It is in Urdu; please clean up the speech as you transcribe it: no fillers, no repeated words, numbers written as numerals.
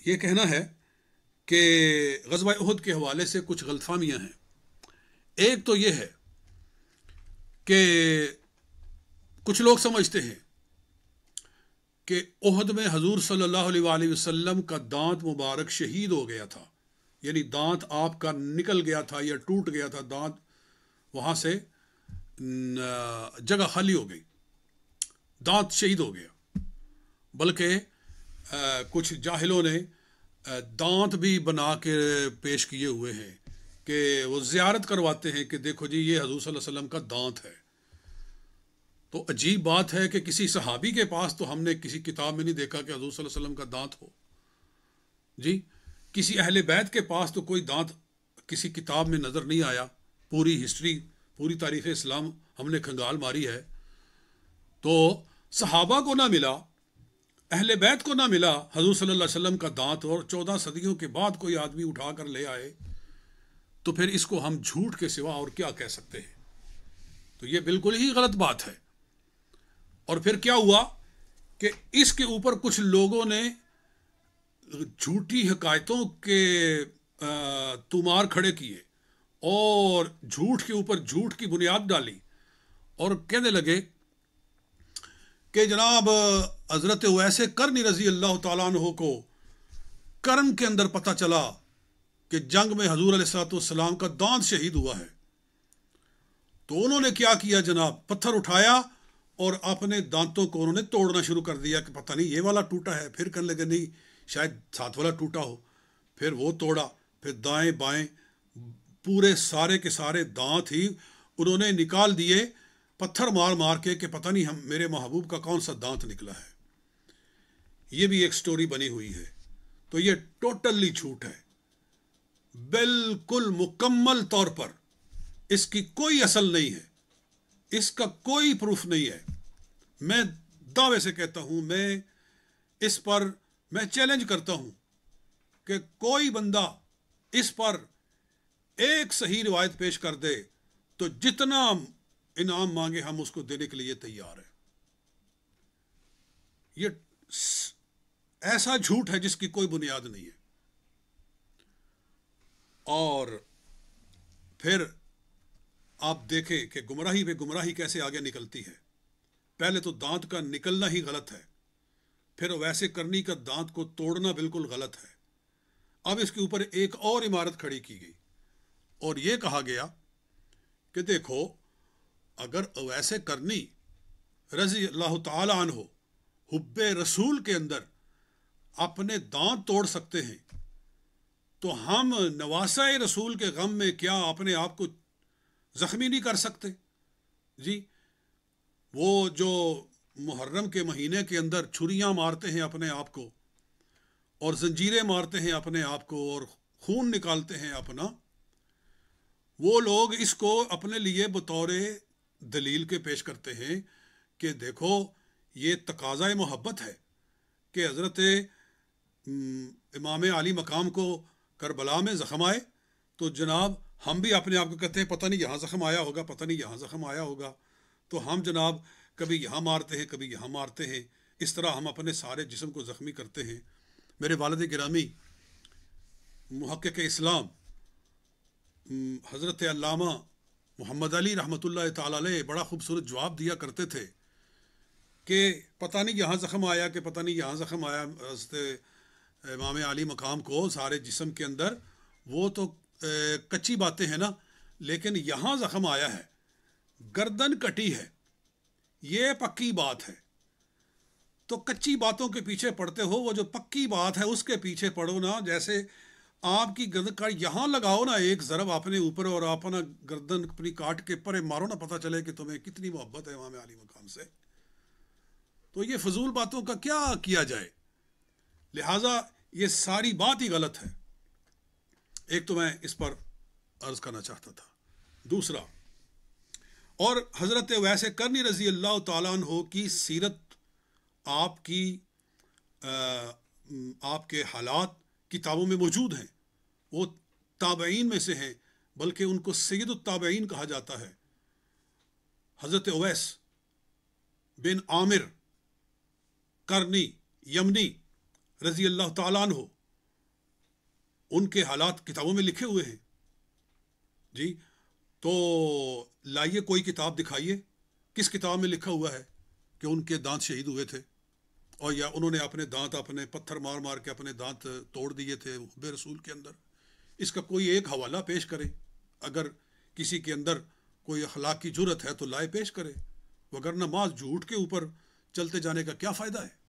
یہ کہنا ہے کہ غزوہ احد کے حوالے سے کچھ غلط فہمیاں ہیں۔ ایک تو یہ ہے کہ کچھ لوگ سمجھتے ہیں کہ احد میں حضور صلی اللہ علیہ وآلہ وسلم کا دانت مبارک شہید ہو گیا تھا، یعنی دانت آپ کا نکل گیا تھا یا ٹوٹ گیا تھا، دانت وہاں سے جگہ خالی ہو گئی، دانت شہید ہو گیا۔ بلکہ کچھ جاہلوں نے دانت بھی بنا کے پیش کیے ہوئے ہیں کہ وہ زیارت کرواتے ہیں کہ دیکھو جی یہ حضور صلی اللہ علیہ وسلم کا دانت ہے۔ تو عجیب بات ہے کہ کسی صحابی کے پاس تو ہم نے کسی کتاب میں نہیں دیکھا کہ حضور صلی اللہ علیہ وسلم کا دانت ہو جی، کسی اہل بیت کے پاس تو کوئی دانت کسی کتاب میں نظر نہیں آیا۔ پوری ہسٹری، پوری تاریخ اسلام ہم نے کھنگال ماری ہے، تو صحابہ کو نہ ملا، اہل بیت کو نہ ملا حضور صلی اللہ علیہ وسلم کا دانت، اور 14 صدیوں کے بعد کوئی آدمی اٹھا کر لے آئے، تو پھر اس کو ہم جھوٹ کے سوا اور کیا کہہ سکتے ہیں؟ تو یہ بالکل ہی غلط بات ہے۔ اور پھر کیا ہوا کہ اس کے اوپر کچھ لوگوں نے جھوٹی حکایتوں کے تومار کھڑے کیے اور جھوٹ کے اوپر جھوٹ کی بنیاد ڈالی، اور کہنے لگے کہ جناب حضرت اویس کرنی رضی اللہ تعالیٰ عنہ کو کرن کے اندر پتہ چلا کہ جنگ میں حضور علیہ السلام کا دانت شہید ہوا ہے، تو انہوں نے کیا کیا جناب، پتھر اٹھایا اور اپنے دانتوں کو انہوں نے توڑنا شروع کر دیا کہ پتہ نہیں یہ والا ٹوٹا ہے، پھر کہنے لگے نہیں شاید ساتھ والا ٹوٹا ہو، پھر وہ توڑا، پھر دائیں بائیں پورے سارے کے سارے دانت ہی انہوں نے نکال دیے پتھر مار مار کے کہ پتہ نہیں ہم میرے محبوب کا کون سا دانت نکلا ہے۔ یہ بھی ایک سٹوری بنی ہوئی ہے۔ تو یہ ٹوٹلی جھوٹ ہے، بالکل مکمل طور پر اس کی کوئی اصل نہیں ہے، اس کا کوئی پروف نہیں ہے۔ میں دعوے سے کہتا ہوں، میں اس پر میں چیلنج کرتا ہوں کہ کوئی بندہ اس پر ایک صحیح روایت پیش کر دے تو جتنا انعام مانگے ہم اس کو دینے کے لیے تیار ہیں۔ یہ ایسا جھوٹ ہے جس کی کوئی بنیاد نہیں ہے۔ اور پھر آپ دیکھیں کہ گمراہی پہ گمراہی کیسے آگے نکلتی ہے۔ پہلے تو دانت کا نکلنا ہی غلط ہے، پھر ویسے کرنی کا دانت کو توڑنا بالکل غلط ہے۔ اب اس کے اوپر ایک اور عمارت کھڑی کی گئی اور یہ کہا گیا کہ دیکھو اگر ویسے کرنی رضی اللہ تعالی عنہ حب رسول کے اندر اپنے دانت توڑ سکتے ہیں تو ہم نواسہ رسول کے غم میں کیا اپنے آپ کو زخمی نہیں کر سکتے؟ جی وہ جو محرم کے مہینے کے اندر چھریاں مارتے ہیں اپنے آپ کو اور زنجیریں مارتے ہیں اپنے آپ کو اور خون نکالتے ہیں اپنا، وہ لوگ اس کو اپنے لیے بطور دلیل کے پیش کرتے ہیں کہ دیکھو یہ تقاضۂ محبت ہے کہ حضرت امام علی مقام کو کربلا میں زخم آئے تو جناب ہم بھی اپنے آپ کو کہتے ہیں پتہ نہیں یہاں زخم آیا ہوگا، پتہ نہیں یہاں زخم آیا ہوگا، تو ہم جناب کبھی یہاں مارتے ہیں کبھی یہاں مارتے ہیں، اس طرح ہم اپنے سارے جسم کو زخمی کرتے ہیں۔ میرے والد گرامی محقق اسلام حضرت علامہ محمد علی رحمۃ اللہ تعالی علیہ بڑا خوبصورت جواب دیا کرتے تھے کہ پتہ نہیں یہاں زخم آیا کہ پتہ نہیں یہاں زخم آیا حضرت امام علی مقام کو سارے جسم کے اندر، وہ تو کچی باتیں ہیں نا، لیکن یہاں زخم آیا ہے، گردن کٹی ہے، یہ پکی بات ہے۔ تو کچی باتوں کے پیچھے پڑتے ہو، وہ جو پکی بات ہے اس کے پیچھے پڑو نا۔ جیسے آپ کی گردن کا یہاں لگاؤ نا ایک ضرب اپنے اوپر اور اپنا گردن اپنی کاٹ کے پرے مارو نا، پتہ چلے کہ تمہیں کتنی محبت ہے امام علی مقام سے۔ تو یہ فضول باتوں کا کیا کیا جائے؟ لہٰذا یہ ساری بات ہی غلط ہے۔ ایک تو میں اس پر عرض کرنا چاہتا تھا۔ دوسرا، اور حضرت اویس کرنی رضی اللہ تعالیٰ عنہ کی سیرت، آپ کے حالات کتابوں میں موجود ہیں، وہ تابعین میں سے ہیں، بلکہ ان کو سید التابعین کہا جاتا ہے۔ حضرت اویس بن عامر کرنی یمنی رضی اللہ تعالیٰ عنہ ان کے حالات کتابوں میں لکھے ہوئے ہیں جی. تو لائیے کوئی کتاب دکھائیے کس کتاب میں لکھا ہوا ہے کہ ان کے دانت شہید ہوئے تھے اور یا انہوں نے اپنے دانت اپنے پتھر مار مار کے اپنے دانت توڑ دیے تھے حب رسول کے اندر. اس کا کوئی ایک حوالہ پیش کرے. اگر کسی کے اندر کوئی اخلاق کی جرت ہے تو لائے پیش کرے، وگرنہ محض جھوٹ کے اوپر چلتے جانے کا کیا فائدہ ہے.